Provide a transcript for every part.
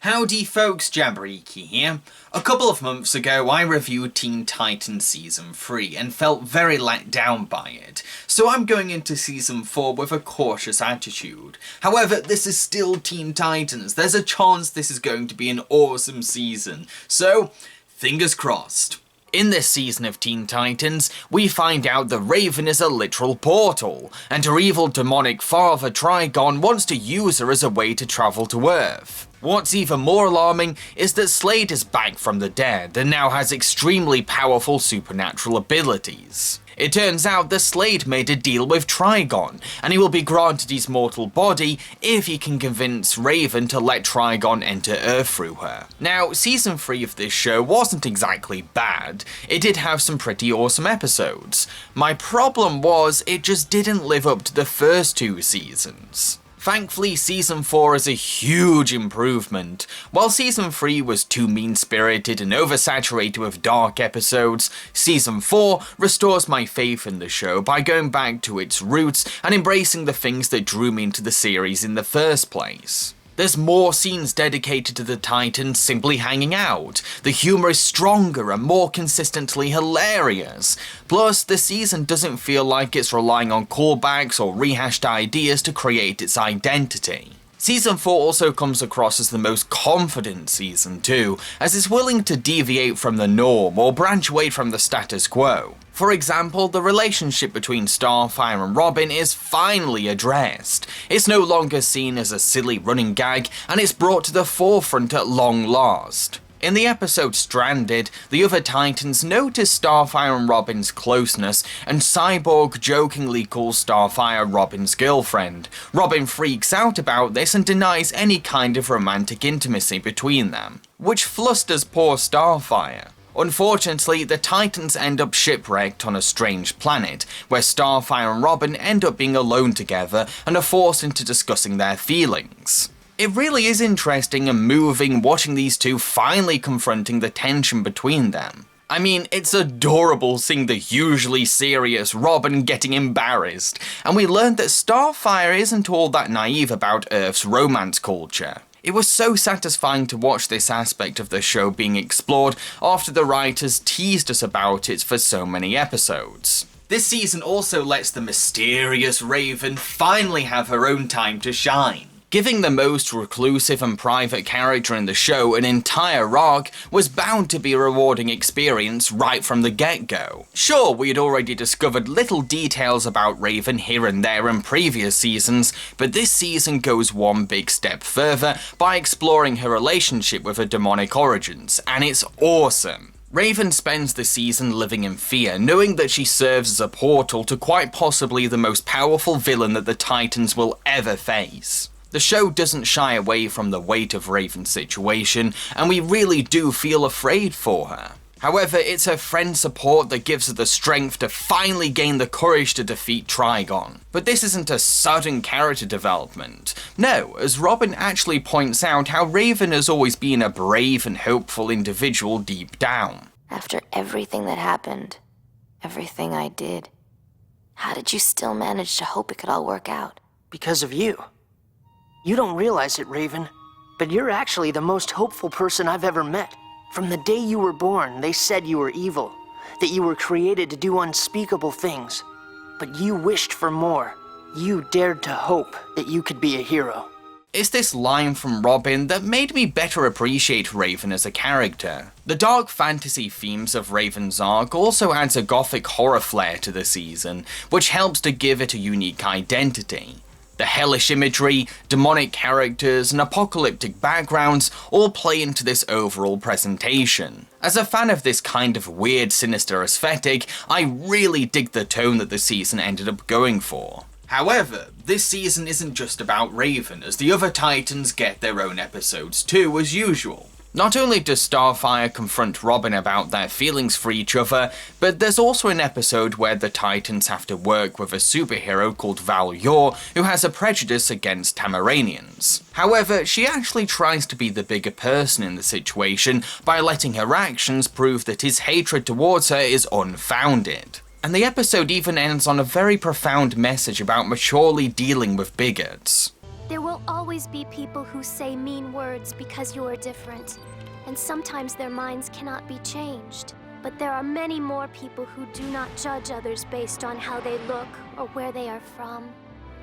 Howdy folks, Jambareeqi here. A couple of months ago I reviewed Teen Titans Season 3 and felt very let down by it, so I'm going into Season 4 with a cautious attitude. However, this is still Teen Titans, there's a chance this is going to be an awesome season, so fingers crossed. In this season of Teen Titans, we find out that Raven is a literal portal, and her evil demonic father Trigon wants to use her as a way to travel to Earth. What's even more alarming is that Slade is back from the dead and now has extremely powerful supernatural abilities. It turns out that Slade made a deal with Trigon, and he will be granted his mortal body if he can convince Raven to let Trigon enter Earth through her. Now, Season 3 of this show wasn't exactly bad, it did have some pretty awesome episodes. My problem was, it just didn't live up to the first two seasons. Thankfully, Season 4 is a huge improvement. While Season 3 was too mean-spirited and oversaturated with dark episodes, Season 4 restores my faith in the show by going back to its roots and embracing the things that drew me into the series in the first place. There's more scenes dedicated to the Titans simply hanging out, the humour is stronger and more consistently hilarious, plus the season doesn't feel like it's relying on callbacks or rehashed ideas to create its identity. Season 4 also comes across as the most confident season too, as it's willing to deviate from the norm or branch away from the status quo. For example, the relationship between Starfire and Robin is finally addressed. It's no longer seen as a silly running gag, and it's brought to the forefront at long last. In the episode Stranded, the other Titans notice Starfire and Robin's closeness, and Cyborg jokingly calls Starfire Robin's girlfriend. Robin freaks out about this and denies any kind of romantic intimacy between them, which flusters poor Starfire. Unfortunately, the Titans end up shipwrecked on a strange planet, where Starfire and Robin end up being alone together and are forced into discussing their feelings. It really is interesting and moving watching these two finally confronting the tension between them. I mean, it's adorable seeing the usually serious Robin getting embarrassed, and we learned that Starfire isn't all that naive about Earth's romance culture. It was so satisfying to watch this aspect of the show being explored after the writers teased us about it for so many episodes. This season also lets the mysterious Raven finally have her own time to shine. Giving the most reclusive and private character in the show an entire arc was bound to be a rewarding experience right from the get-go. Sure, we had already discovered little details about Raven here and there in previous seasons, but this season goes one big step further by exploring her relationship with her demonic origins, and it's awesome. Raven spends the season living in fear, knowing that she serves as a portal to quite possibly the most powerful villain that the Titans will ever face. The show doesn't shy away from the weight of Raven's situation, and we really do feel afraid for her. However, it's her friend support that gives her the strength to finally gain the courage to defeat Trigon. But this isn't a sudden character development. No, as Robin actually points out how Raven has always been a brave and hopeful individual deep down. After everything that happened, everything I did, how did you still manage to hope it could all work out? Because of you. You don't realize it, Raven, but you're actually the most hopeful person I've ever met. From the day you were born, they said you were evil, that you were created to do unspeakable things. But you wished for more. You dared to hope that you could be a hero. It's this line from Robin that made me better appreciate Raven as a character. The dark fantasy themes of Raven's arc also adds a gothic horror flair to the season, which helps to give it a unique identity. The hellish imagery, demonic characters, and apocalyptic backgrounds all play into this overall presentation. As a fan of this kind of weird, sinister aesthetic, I really dig the tone that the season ended up going for. However, this season isn't just about Raven, as the other Titans get their own episodes too, as usual. Not only does Starfire confront Robin about their feelings for each other, but there's also an episode where the Titans have to work with a superhero called Val-Yor, who has a prejudice against Tamaranians. However, she actually tries to be the bigger person in the situation by letting her actions prove that his hatred towards her is unfounded. And the episode even ends on a very profound message about maturely dealing with bigots. There will always be people who say mean words because you are different, and sometimes their minds cannot be changed. But there are many more people who do not judge others based on how they look or where they are from.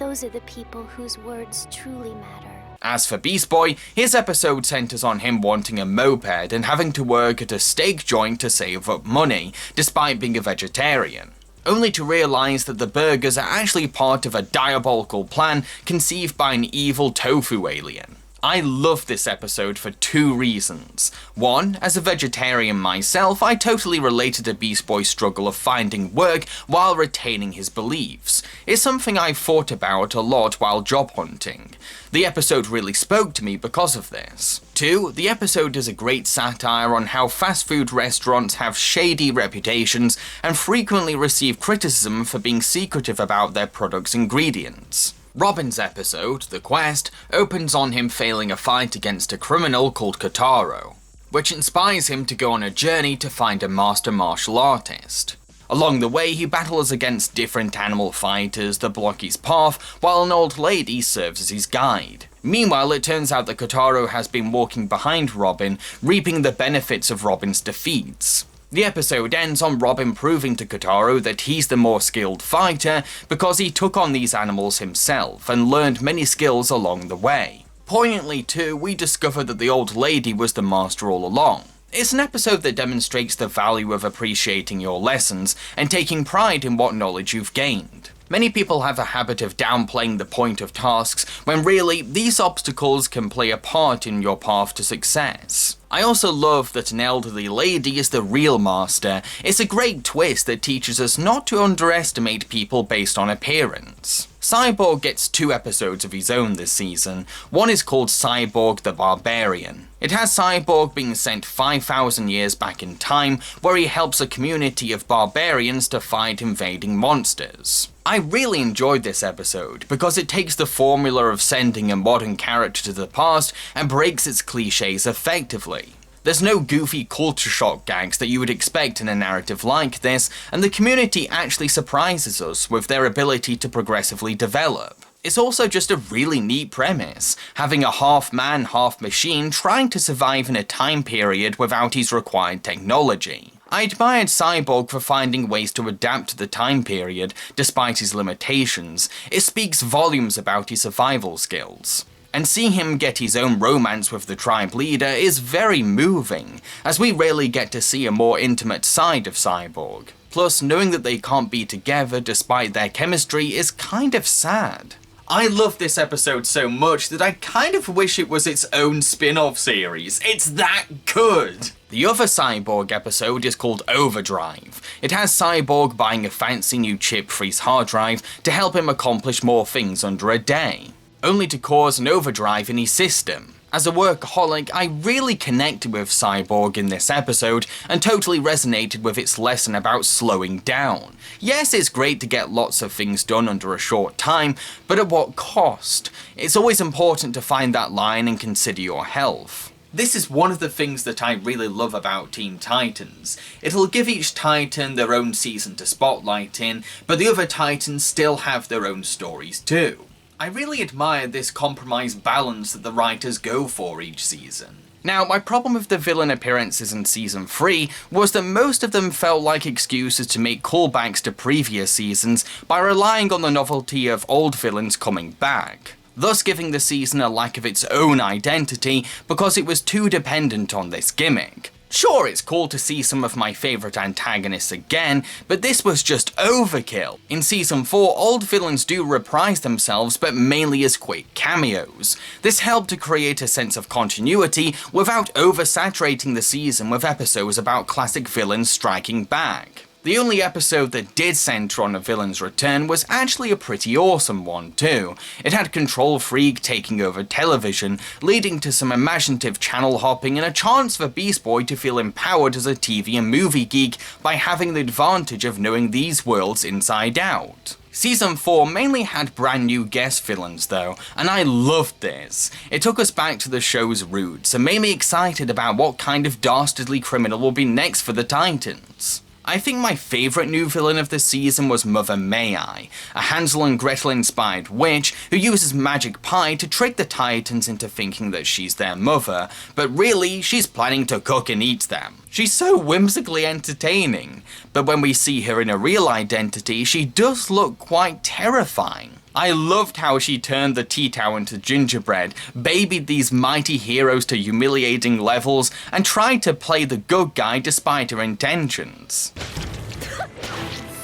Those are the people whose words truly matter. As for Beast Boy, his episode centers on him wanting a moped and having to work at a steak joint to save up money, despite being a vegetarian, only to realize that the burgers are actually part of a diabolical plan conceived by an evil tofu alien. I love this episode for two reasons. One, as a vegetarian myself, I totally related to Beast Boy's struggle of finding work while retaining his beliefs. It's something I've thought about a lot while job hunting. The episode really spoke to me because of this. Two, the episode does a great satire on how fast food restaurants have shady reputations and frequently receive criticism for being secretive about their products' ingredients. Robin's episode, The Quest, opens on him failing a fight against a criminal called Kotaro, which inspires him to go on a journey to find a master martial artist. Along the way, he battles against different animal fighters that block his path, while an old lady serves as his guide. Meanwhile, it turns out that Kotaro has been walking behind Robin, reaping the benefits of Robin's defeats. The episode ends on Robin proving to Kotaro that he's the more skilled fighter because he took on these animals himself and learned many skills along the way. Poignantly too, we discover that the old lady was the master all along. It's an episode that demonstrates the value of appreciating your lessons and taking pride in what knowledge you've gained. Many people have a habit of downplaying the point of tasks, when really, these obstacles can play a part in your path to success. I also love that an elderly lady is the real master. It's a great twist that teaches us not to underestimate people based on appearance. Cyborg gets 2 episodes of his own this season. One is called Cyborg the Barbarian. It has Cyborg being sent 5,000 years back in time, where he helps a community of barbarians to fight invading monsters. I really enjoyed this episode because it takes the formula of sending a modern character to the past and breaks its cliches effectively. There's no goofy culture shock gags that you would expect in a narrative like this, and the community actually surprises us with their ability to progressively develop. It's also just a really neat premise, having a half-man, half-machine trying to survive in a time period without his required technology. I admired Cyborg for finding ways to adapt to the time period, despite his limitations. It speaks volumes about his survival skills. And seeing him get his own romance with the tribe leader is very moving, as we rarely get to see a more intimate side of Cyborg. Plus, knowing that they can't be together despite their chemistry is kind of sad. I love this episode so much that I kind of wish it was its own spin-off series. It's that good! The other Cyborg episode is called Overdrive. It has Cyborg buying a fancy new chip for his hard drive to help him accomplish more things under a day, only to cause an overdrive in his system. As a workaholic, I really connected with Cyborg in this episode and totally resonated with its lesson about slowing down. Yes, it's great to get lots of things done under a short time, but at what cost? It's always important to find that line and consider your health. This is one of the things that I really love about Teen Titans. It'll give each Titan their own season to spotlight in, but the other Titans still have their own stories too. I really admire this compromise balance that the writers go for each season. Now, my problem with the villain appearances in Season 3 was that most of them felt like excuses to make callbacks to previous seasons by relying on the novelty of old villains coming back, thus giving the season a lack of its own identity because it was too dependent on this gimmick. Sure, it's cool to see some of my favourite antagonists again, but this was just overkill. In Season 4, old villains do reprise themselves, but mainly as quick cameos. This helped to create a sense of continuity without oversaturating the season with episodes about classic villains striking back. The only episode that did centre on a villain's return was actually a pretty awesome one too. It had Control Freak taking over television, leading to some imaginative channel hopping and a chance for Beast Boy to feel empowered as a TV and movie geek by having the advantage of knowing these worlds inside out. Season 4 mainly had brand new guest villains though, and I loved this. It took us back to the show's roots and made me excited about what kind of dastardly criminal will be next for the Titans. I think my favourite new villain of the season was Mother May-I, a Hansel and Gretel inspired witch who uses magic pie to trick the Titans into thinking that she's their mother, but really she's planning to cook and eat them. She's so whimsically entertaining, but when we see her in a real identity, she does look quite terrifying. I loved how she turned the tea towel into gingerbread, babied these mighty heroes to humiliating levels, and tried to play the good guy despite her intentions.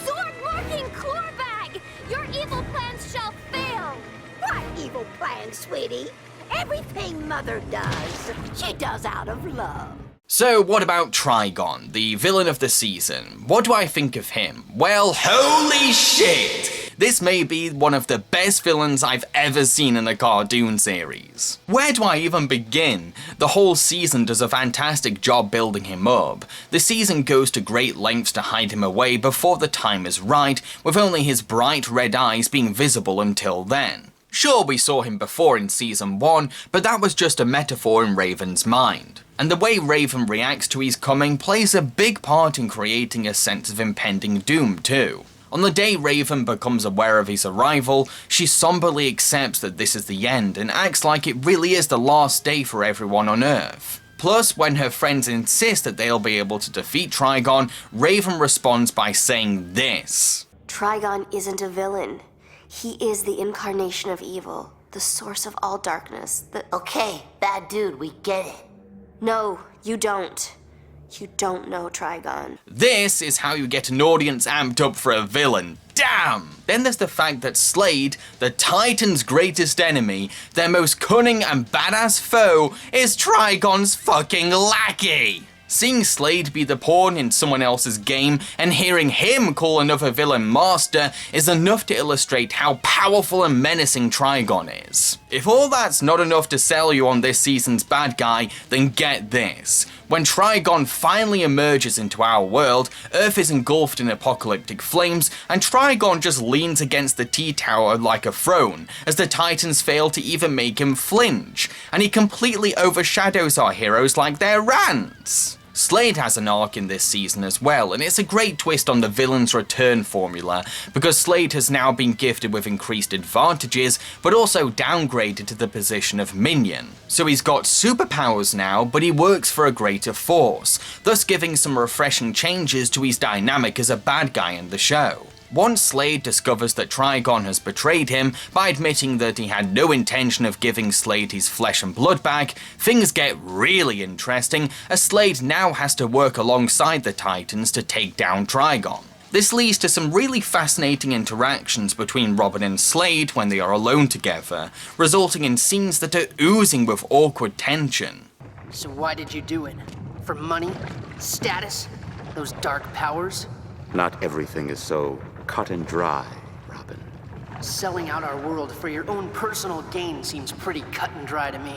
Sword-marking Clorbag! Your evil plans shall fail! What evil plan, sweetie? Everything Mother does, she does out of love. So what about Trigon, the villain of the season? What do I think of him? Well, holy shit! This may be one of the best villains I've ever seen in a cartoon series. Where do I even begin? The whole season does a fantastic job building him up. The season goes to great lengths to hide him away before the time is right, with only his bright red eyes being visible until then. Sure, we saw him before in Season 1, but that was just a metaphor in Raven's mind. And the way Raven reacts to his coming plays a big part in creating a sense of impending doom too. On the day Raven becomes aware of his arrival, she somberly accepts that this is the end and acts like it really is the last day for everyone on Earth. Plus, when her friends insist that they'll be able to defeat Trigon, Raven responds by saying this. Trigon isn't a villain. He is the incarnation of evil, the source of all darkness, Okay, bad dude, we get it. No, you don't. You don't know Trigon. This is how you get an audience amped up for a villain. Damn! Then there's the fact that Slade, the Titans' greatest enemy, their most cunning and badass foe, is Trigon's fucking lackey! Seeing Slade be the pawn in someone else's game and hearing him call another villain master is enough to illustrate how powerful and menacing Trigon is. If all that's not enough to sell you on this season's bad guy, then get this. When Trigon finally emerges into our world, Earth is engulfed in apocalyptic flames, and Trigon just leans against the tea tower like a throne, as the Titans fail to even make him flinch, and he completely overshadows our heroes like they're rants. Slade has an arc in this season as well, and it's a great twist on the villain's return formula, because Slade has now been gifted with increased advantages, but also downgraded to the position of minion. So he's got superpowers now, but he works for a greater force, thus giving some refreshing changes to his dynamic as a bad guy in the show. Once Slade discovers that Trigon has betrayed him by admitting that he had no intention of giving Slade his flesh and blood back, things get really interesting as Slade now has to work alongside the Titans to take down Trigon. This leads to some really fascinating interactions between Robin and Slade when they are alone together, resulting in scenes that are oozing with awkward tension. So why did you do it? For money? Status? Those dark powers? Not everything is so cut and dry, Robin. Selling out our world for your own personal gain seems pretty cut and dry to me.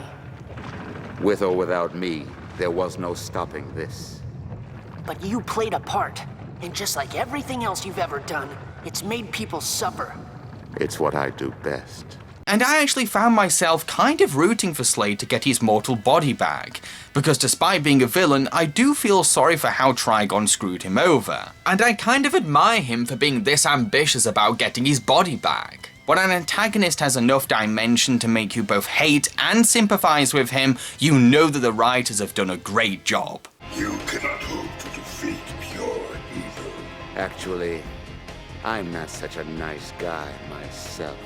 With or without me, there was no stopping this. But you played a part, and just like everything else you've ever done, it's made people suffer. It's what I do best. And I actually found myself kind of rooting for Slade to get his mortal body back, because despite being a villain, I do feel sorry for how Trigon screwed him over. And I kind of admire him for being this ambitious about getting his body back. When an antagonist has enough dimension to make you both hate and sympathize with him, you know that the writers have done a great job. You cannot hope to defeat pure evil. Actually, I'm not such a nice guy myself.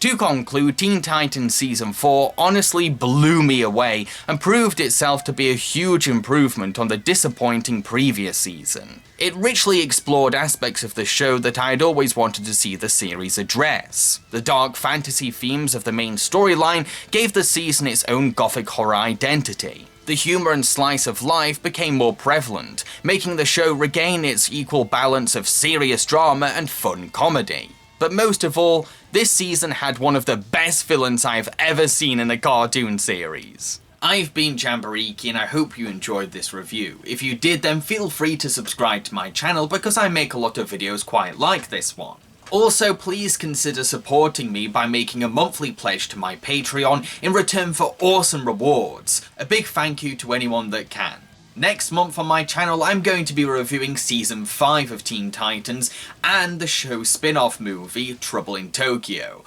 To conclude, Teen Titans Season 4 honestly blew me away and proved itself to be a huge improvement on the disappointing previous season. It richly explored aspects of the show that I had always wanted to see the series address. The dark fantasy themes of the main storyline gave the season its own gothic horror identity. The humor and slice of life became more prevalent, making the show regain its equal balance of serious drama and fun comedy. But most of all, this season had one of the best villains I've ever seen in a cartoon series. I've been Jambareeqi and I hope you enjoyed this review. If you did, then feel free to subscribe to my channel because I make a lot of videos quite like this one. Also, please consider supporting me by making a monthly pledge to my Patreon in return for awesome rewards. A big thank you to anyone that can. Next month on my channel, I'm going to be reviewing Season 5 of Teen Titans and the show's spin-off movie, Trouble in Tokyo.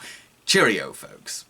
Cheerio, folks.